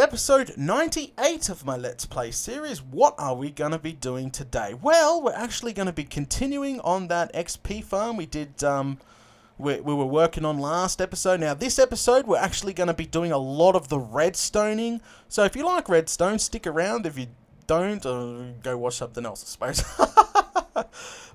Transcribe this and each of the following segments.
episode 98 of my Let's Play series. What are we going to be doing today? Well, we're actually going to be continuing on that XP farm we did, we were working on last episode. Now, this episode, we're actually going to be doing a lot of the redstoning. So if you like redstone, stick around. If you don't, go watch something else, I suppose.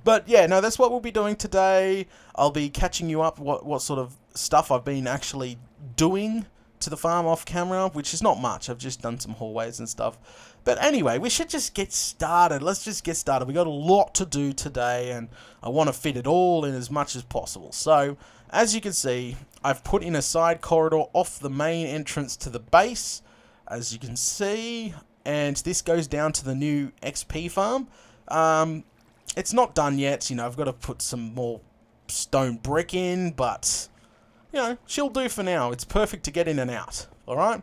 But yeah, no, that's what we'll be doing today. I'll be catching you up what sort of stuff I've been actually doing to the farm off camera, which is not much. I've just done some hallways and stuff. But anyway, we should just get started. Let's just get started. We got a lot to do today, and I want to fit it all in as much as possible. So, as you can see, I've put in a side corridor off the main entrance to the base, as you can see, and this goes down to the new XP farm. It's not done yet. You know, I've got to put some more stone brick in, but you know, she'll do for now. It's perfect to get in and out. Alright?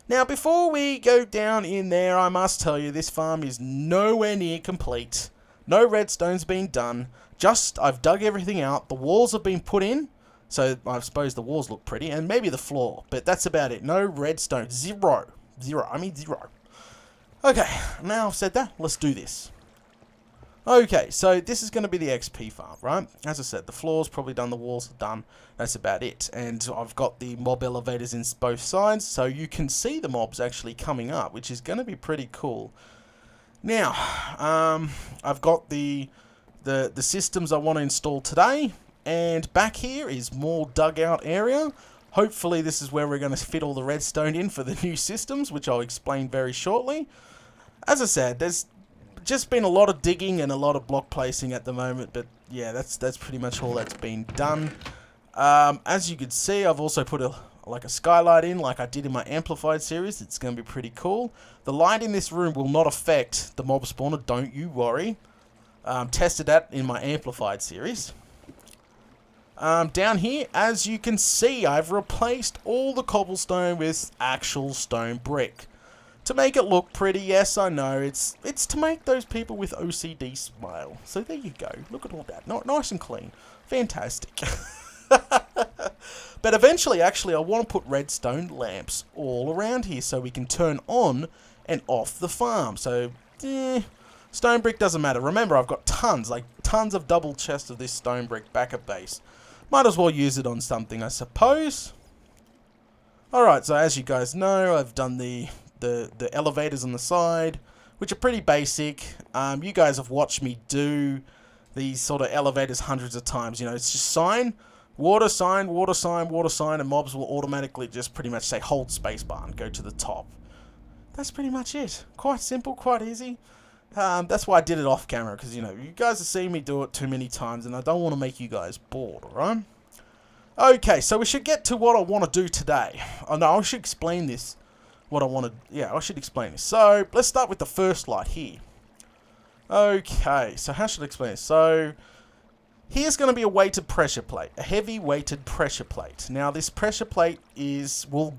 Now, before we go down in there, I must tell you, this farm is nowhere near complete. No redstone's been done. Just, I've dug everything out. The walls have been put in. So, I suppose the walls look pretty. And maybe the floor. But that's about it. No redstone. Zero. Zero. I mean zero. Okay, now I've said that, let's do this. Okay, so this is going to be the XP farm, right? As I said, the floor's probably done, the walls are done. That's about it. And I've got the mob elevators in both sides, so you can see the mobs actually coming up, which is going to be pretty cool. Now, I've got the systems I want to install today, and back here is more dugout area. Hopefully this is where we're going to fit all the redstone in for the new systems, which I'll explain very shortly. As I said, there's just been a lot of digging and a lot of block placing at the moment, but yeah, that's pretty much all that's been done. As you can see, I've also put a skylight in like I did in my amplified series. It's going to be pretty cool. The light in this room will not affect the mob spawner, don't you worry. Tested that in my amplified series. Down here, as you can see, I've replaced all the cobblestone with actual stone brick. To make it look pretty, yes, I know, it's to make those people with OCD smile. So there you go, look at all that, nice and clean, fantastic. But eventually, actually, I want to put redstone lamps all around here so we can turn on and off the farm. So, stone brick doesn't matter. Remember, I've got tons of double chests of this stone brick back at base. Might as well use it on something, I suppose. Alright, so as you guys know, I've done the elevators on the side, which are pretty basic. You guys have watched me do these sort of elevators hundreds of times. You know, it's just sign, water sign, water sign, water sign, and mobs will automatically just pretty much say hold spacebar and go to the top. That's pretty much it. Quite simple, quite easy. That's why I did it off camera, because, you know, you guys have seen me do it too many times, and I don't want to make you guys bored, alright? Okay, so we should get to what I want to do today. Oh, no, I should explain this. I should explain this. So, let's start with the first light here. Okay, so how should I explain this? So, here's going to be a weighted pressure plate. A heavy weighted pressure plate. Now, this pressure plate will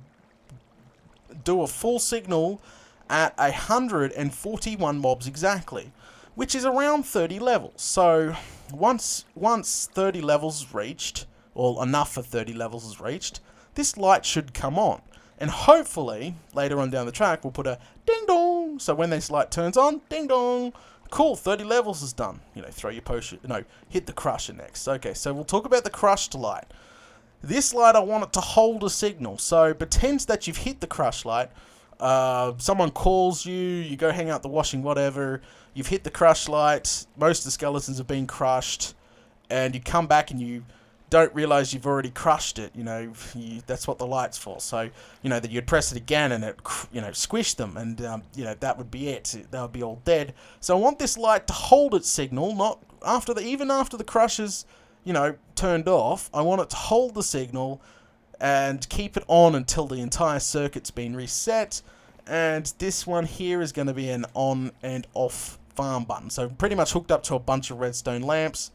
do a full signal at 141 mobs exactly, which is around 30 levels. So, once 30 levels is reached, or enough for 30 levels is reached, this light should come on. And hopefully, later on down the track, we'll put a ding-dong. So when this light turns on, ding-dong. Cool, 30 levels is done. You know, throw your potion. No, hit the crusher next. Okay, so we'll talk about the crushed light. This light, I want it to hold a signal. So pretend that you've hit the crush light. Someone calls you, you go hang out the washing, whatever. You've hit the crush light. Most of the skeletons have been crushed. And you come back and you don't realize you've already crushed it, you know, that's what the light's for. So, you know, that you'd press it again and it, you know, squish them, and, you know, that would be it. They would be all dead. So I want this light to hold its signal, not after even after the crusher's, you know, turned off. I want it to hold the signal and keep it on until the entire circuit's been reset. And this one here is going to be an on and off farm button. So pretty much hooked up to a bunch of redstone lamps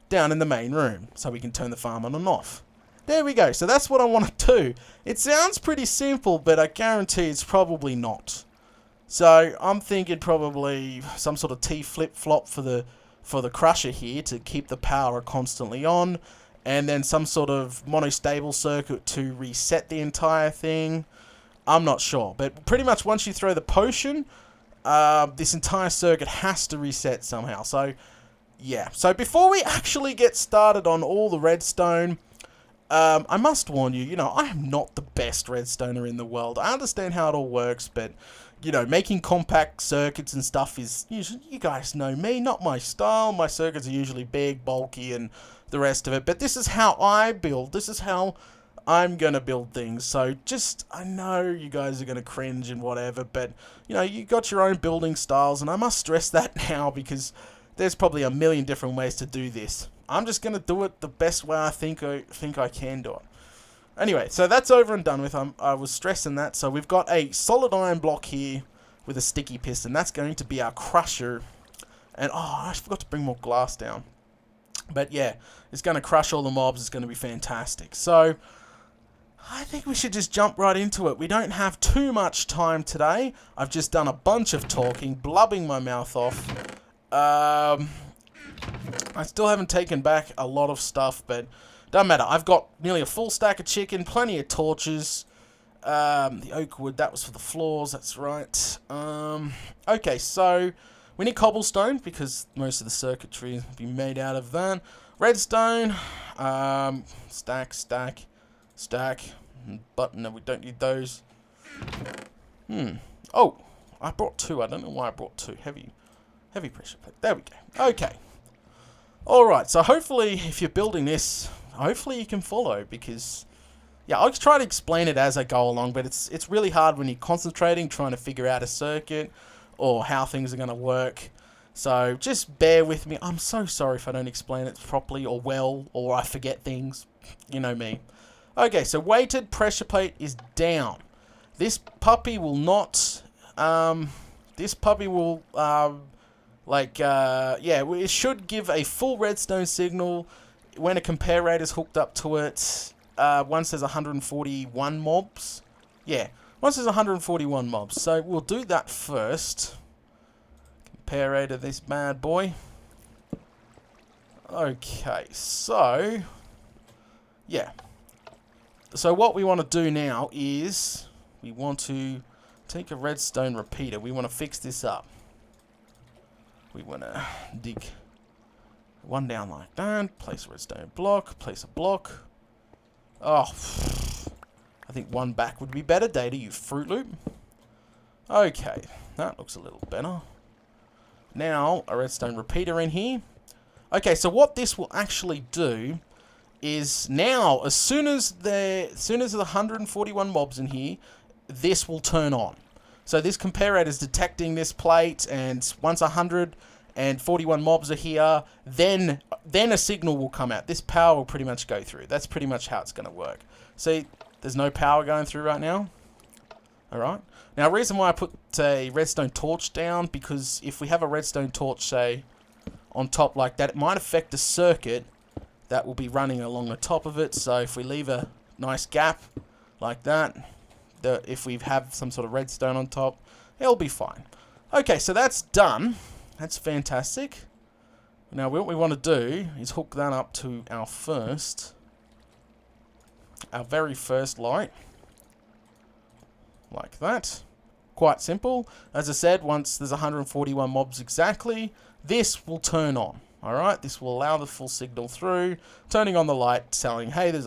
down in the main room, so we can turn the farm on and off. There we go, so that's what I want to do. It sounds pretty simple, but I guarantee it's probably not. So I'm thinking probably some sort of T flip-flop for the crusher here to keep the power constantly on, and then some sort of monostable circuit to reset the entire thing. I'm not sure. But pretty much once you throw the potion, this entire circuit has to reset somehow. So, yeah. So before we actually get started on all the redstone, I must warn you, I am not the best redstoner in the world. I understand how it all works, but, making compact circuits and stuff is usually, you guys know me, not my style. My circuits are usually big, bulky, and the rest of it. But this is how I build. This is how I'm going to build things. So I know you guys are going to cringe and whatever, but, you got your own building styles, and I must stress that now because there's probably a million different ways to do this. I'm just going to do it the best way I think I can do it. Anyway, so that's over and done with. I was stressing that. So we've got a solid iron block here with a sticky piston. That's going to be our crusher. And, I forgot to bring more glass down. But, yeah, it's going to crush all the mobs. It's going to be fantastic. So, I think we should just jump right into it. We don't have too much time today. I've just done a bunch of talking, blubbing my mouth off. I still haven't taken back a lot of stuff, but doesn't matter. I've got nearly a full stack of chicken, plenty of torches. The oak wood, that was for the floors, that's right. Okay, so we need cobblestone because most of the circuitry will be made out of that. Redstone, stack, but no, we don't need those. Oh, I brought two. I don't know why I brought two. Heavy pressure plate. There we go. Okay. Alright, so hopefully if you're building this, hopefully you can follow because, yeah, I'll try to explain it as I go along, but it's really hard when you're concentrating, trying to figure out a circuit or how things are going to work. So just bear with me. I'm so sorry if I don't explain it properly or well, or I forget things. You know me. Okay, so weighted pressure plate is down. This puppy will not, it should give a full redstone signal when a comparator is hooked up to it. Once there's 141 mobs. Yeah, once there's 141 mobs. So we'll do that first. Comparator this bad boy. Okay, so yeah. So what we want to do now is we want to take a redstone repeater. We want to fix this up. We want to dig one down like that, place a redstone block, place a block. Oh, I think one back would be better. Data, you Fruit Loop. Okay, that looks a little better. Now, a redstone repeater in here. Okay, so what this will actually do is now, as soon as there's 141 mobs in here, this will turn on. So this comparator is detecting this plate, and once 141 mobs are here, then a signal will come out. This power will pretty much go through. That's pretty much how it's going to work. See, there's no power going through right now. Alright. Now, the reason why I put a redstone torch down, because if we have a redstone torch, say, on top like that, it might affect the circuit that will be running along the top of it. So if we leave a nice gap like that, if we have some sort of redstone on top, it'll be fine. Okay, so that's done. That's fantastic. Now what we want to do is hook that up to our very first light. Like that. Quite simple. As I said, once there's 141 mobs exactly, this will turn on. Alright, this will allow the full signal through, turning on the light, telling, hey, there's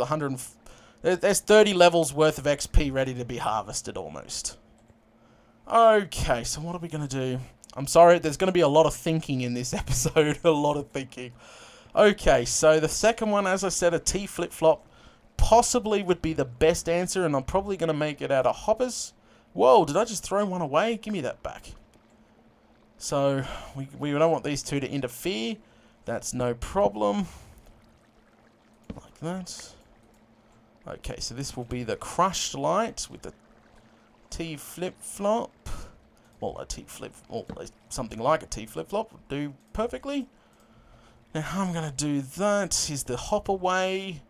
30 levels worth of XP ready to be harvested almost. Okay, so what are we going to do? I'm sorry, there's going to be a lot of thinking in this episode, a lot of thinking. Okay, so the second one, as I said, a T flip-flop, possibly would be the best answer, and I'm probably going to make it out of hoppers. Whoa, did I just throw one away? Give me that back. So, we don't want these two to interfere. That's no problem. Like that. Okay, so this will be the crushed light with the T flip-flop. Well, something like a T flip-flop would do perfectly. Now, how I'm going to do that is the hop away.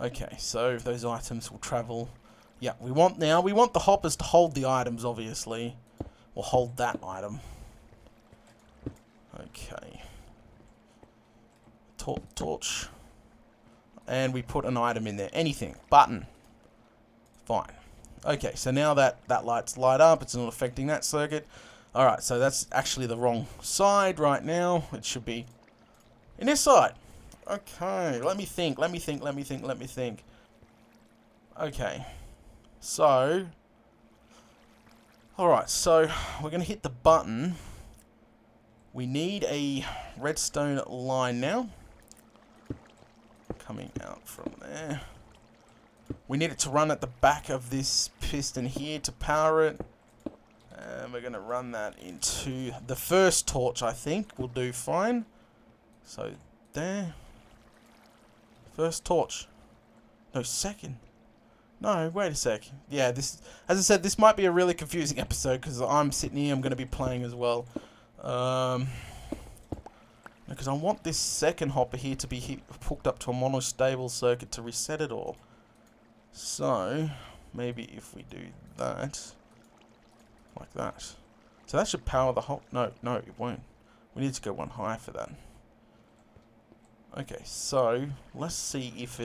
Okay, so those items will travel. Yeah, we want the hoppers to hold the items, obviously. Or hold that item. Okay. Torch. and we put an item in there. Anything. Button. Fine. Okay, so now that light's light up, it's not affecting that circuit. Alright, so that's actually the wrong side right now. It should be in this side. Okay, let me think. Okay. So, alright, so we're going to hit the button. We need a redstone line now. Coming out from there. We need it to run at the back of this piston here to power it. And we're going to run that into the first torch, I think. Will do fine. So, there. First torch. No, second. No, wait a sec. Yeah, this, as I said, this might be a really confusing episode because I'm sitting here, I'm going to be playing as well. Because I want this second hopper here to be hooked up to a monostable circuit to reset it all. So, maybe if we do that, like that. So that should power the whole... No, it won't. We need to go one higher for that. Okay, so, let's see if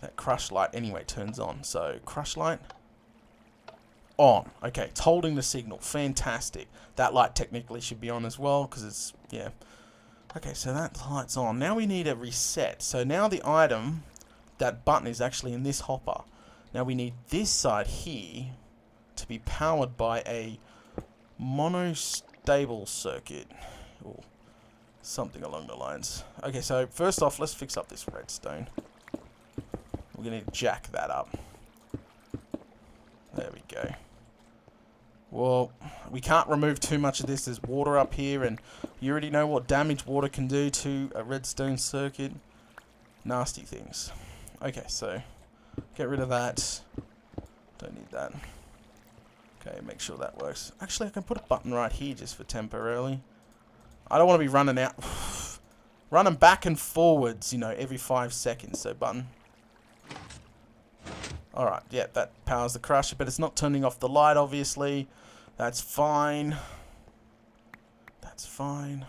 that crush light anyway turns on. So, crush light. On. Okay, it's holding the signal. Fantastic. That light technically should be on as well, because it's... Yeah. Okay, so that light's on. Now we need a reset. So now the item... That button is actually in this hopper. Now we need this side here to be powered by a monostable circuit. Or something along the lines. Okay, so first off, let's fix up this redstone. We're going to jack that up. There we go. Well, we can't remove too much of this. There's water up here, and you already know what damage water can do to a redstone circuit. Nasty things. Okay, so get rid of that. Don't need that. Okay, make sure that works. Actually, I can put a button right here just for temporarily. I don't want to be running out. Running back and forwards, you know, every 5 seconds. So button. Alright, yeah, that powers the crusher, but it's not turning off the light, obviously. That's fine. That's fine.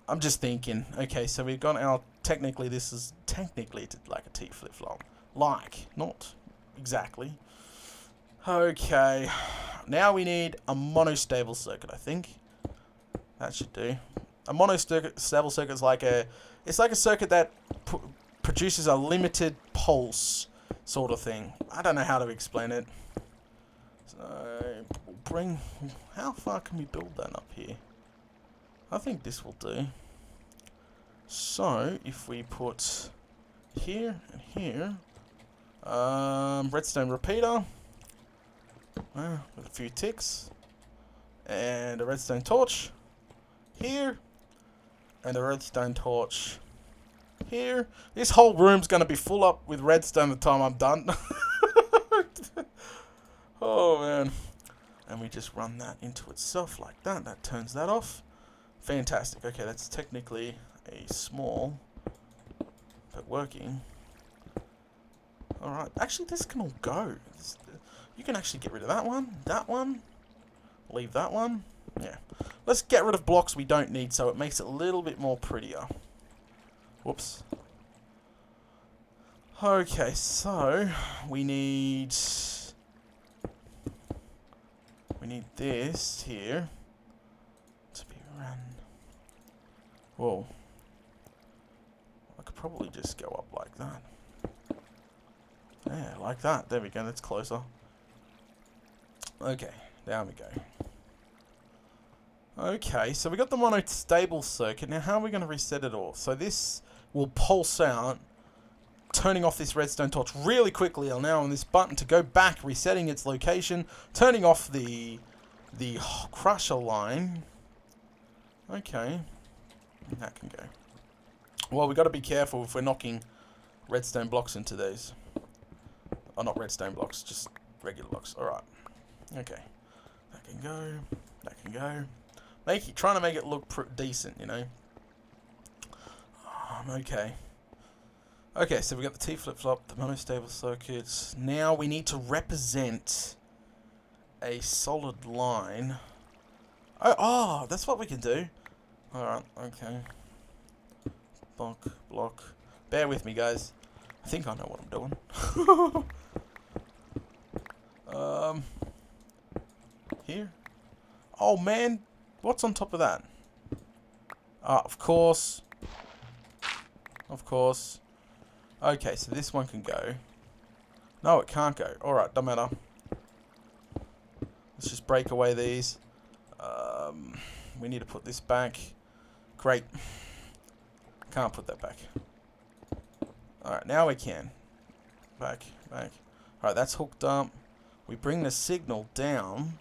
I'm just thinking. Okay, so we've got our... Technically, this is technically like a T flip-flop. Like, not exactly. Okay, now we need a monostable circuit, I think. That should do. A monostable circuit is like a... It's like a circuit that produces a limited pulse sort of thing. I don't know how to explain it. So, how far can we build that up here? I think this will do. So, if we put here and here, Redstone Repeater, with a few ticks, and a redstone torch here, and a redstone torch here. This whole room's going to be full up with redstone by the time I'm done. Oh, man. And we just run that into itself like that. That turns that off. Fantastic. Okay, that's technically a small, but working. Alright, actually this can all go. You can actually get rid of that one, leave that one. Yeah. Let's get rid of blocks we don't need so it makes it a little bit more prettier. Whoops. Okay, so we need this here to be run. Whoa. I could probably just go up like that. Yeah, like that. There we go, that's closer. Okay, down we go. Okay, so we got the monostable circuit. Now how are we going to reset it all? So this will pulse out, turning off this redstone torch really quickly. I'll now on this button to go back, resetting its location, turning off the crusher line. Okay, that can go. Well, we've got to be careful if we're knocking redstone blocks into these. Oh, not redstone blocks, just regular blocks. Alright. Okay. That can go. That can go. Trying to make it look decent, you know. Okay. Okay, so we got the T flip-flop, the monostable circuits. Now we need to represent a solid line. Oh, that's what we can do. Alright, okay. block. Bear with me, guys. I think I know what I'm doing. Here. Oh, man. What's on top of that? Ah, of course. Of course. Okay, so this one can go. No, it can't go. Alright, don't matter. Let's just break away these. We need to put this back. Great. Can't put that back. Alright, now we can. Back. Alright, that's hooked up. We bring the signal down.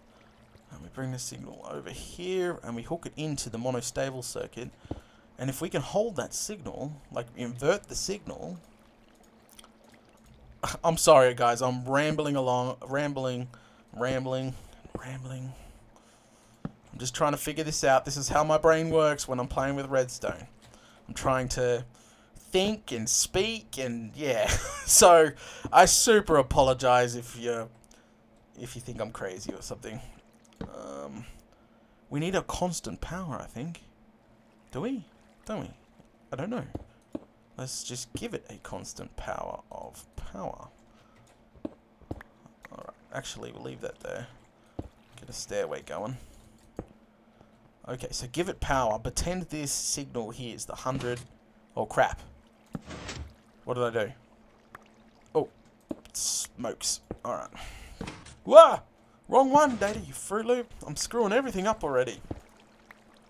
And we bring the signal over here. And we hook it into the monostable circuit. And if we can hold that signal, like invert the signal... I'm sorry, guys. I'm rambling along. Rambling. I'm just trying to figure this out. This is how my brain works when I'm playing with Redstone. I'm trying to think and speak and yeah. So I super apologize if you think I'm crazy or something. We need a constant power, I think. Do we? Don't we? I don't know. Let's just give it a constant power of power. Alright, actually we'll leave that there. Get a stairway going. Okay, so give it power. Pretend this signal here is the 100... Oh, crap. What did I do? Oh, smokes. Alright. Whoa! Wrong one, Data, you Fruit Loop. I'm screwing everything up already.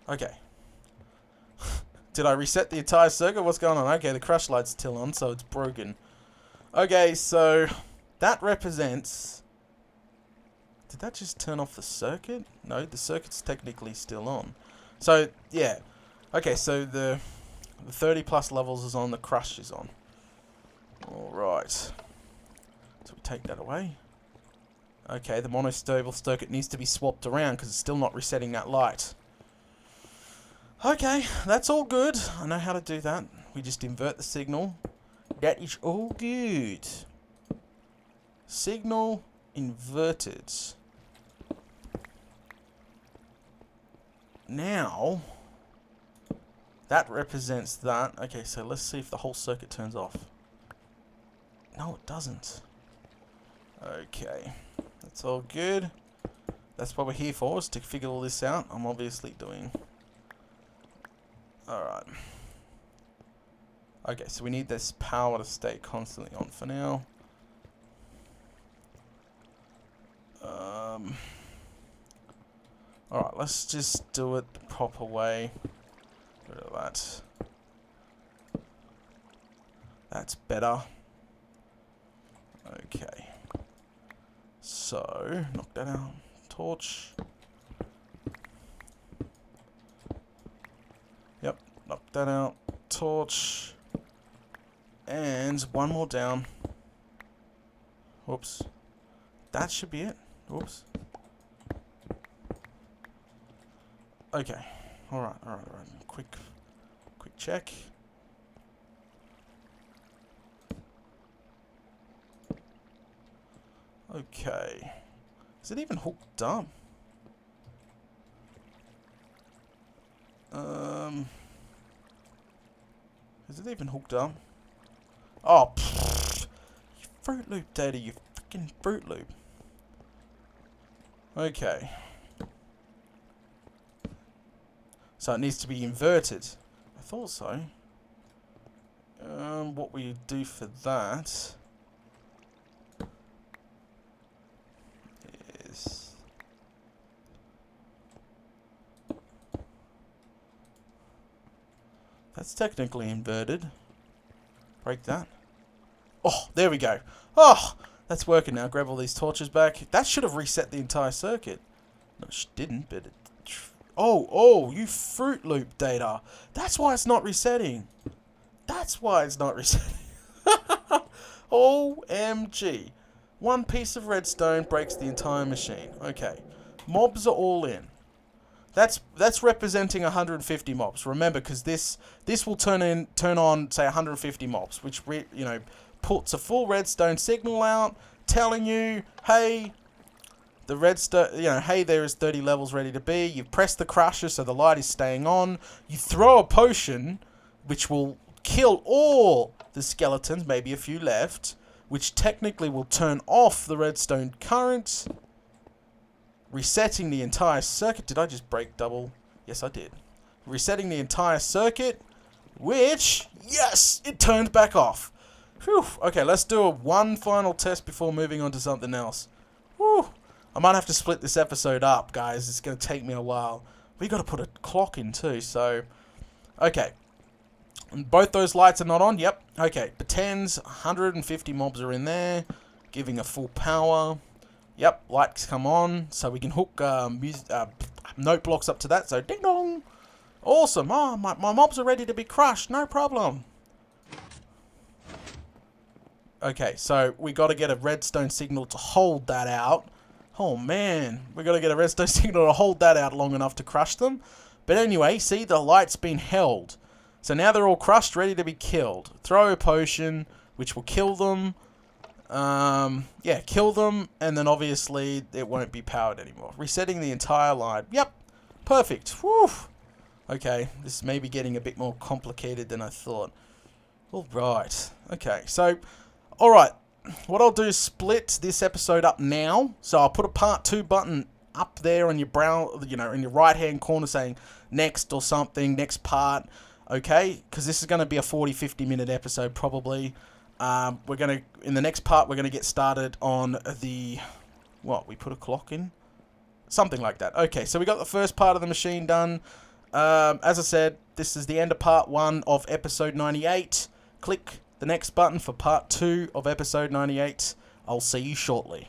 Okay. Did I reset the entire circuit? What's going on? Okay, the crush light's still on, so it's broken. Okay, so that represents... Did that just turn off the circuit? No, the circuit's technically still on. So, yeah. Okay, so the 30 plus levels is on, the crush is on. Alright. So we take that away. Okay, the monostable circuit needs to be swapped around because it's still not resetting that light. Okay, that's all good. I know how to do that. We just invert the signal. That is all good. Signal inverted. Now, that represents that. Okay, so let's see if the whole circuit turns off. No, it doesn't. Okay, that's all good. That's what we're here for, is to figure all this out. I'm obviously doing... Alright. Okay, so we need this power to stay constantly on for now. Alright, let's just do it the proper way. Rid of that. That's better. Okay. So, knock that out. Torch. Yep, knock that out. Torch. And one more down. Whoops. That should be it. Whoops. Okay. Alright. Quick check. Okay. Is it even hooked up? Is it even hooked up? Oh, pfft. You Fruit Loop, Data, you freaking Fruit Loop. Okay. So it needs to be inverted. I thought so. What we do for that is... That's technically inverted. Break that. Oh, there we go. Oh, that's working now. Grab all these torches back. That should have reset the entire circuit. No, it didn't, but it... Oh, you Fruit Loop, Data. That's why it's not resetting. That's why it's not resetting. OMG. One piece of redstone breaks the entire machine. Okay. Mobs are all in. That's representing 150 mobs. Remember, because this will turn on, say, 150 mobs, which puts a full redstone signal out, telling you, hey, the redstone, hey, there is 30 levels ready to be. You press the crusher, so the light is staying on. You throw a potion, which will kill all the skeletons, maybe a few left, which technically will turn off the redstone current, resetting the entire circuit. Did I just break double? Yes, I did. Resetting the entire circuit, which, yes, it turned back off. Whew. Okay, let's do one final test before moving on to something else. Whew. I might have to split this episode up, guys. It's going to take me a while. We got to put a clock in too, so... Okay. And both those lights are not on? Yep. Okay. Pretends 150 mobs are in there, giving a full power. Yep. Lights come on, so we can hook note blocks up to that. So, ding dong. Awesome. Oh, my mobs are ready to be crushed. No problem. Okay, so we got to get a redstone signal to hold that out. Oh man, we got to get a redstone signal to hold that out long enough to crush them. But anyway, see, the light's been held. So now they're all crushed, ready to be killed. Throw a potion, which will kill them. Yeah, kill them, and then obviously it won't be powered anymore. Resetting the entire line. Yep, perfect. Whew. Okay, this may be getting a bit more complicated than I thought. Alright, okay, so... Alright, what I'll do is split this episode up now. So I'll put a part 2 button up there on your brow, you know, in your right hand corner saying next or something, next part, okay? Because this is going to be a 40-50 minute episode probably. In the next part, we're going to get started on the, what, we put a clock in? Something like that. Okay, so we got the first part of the machine done. As I said, this is the end of part 1 of episode 98. Click the next button for part 2 of episode 98. I'll see you shortly.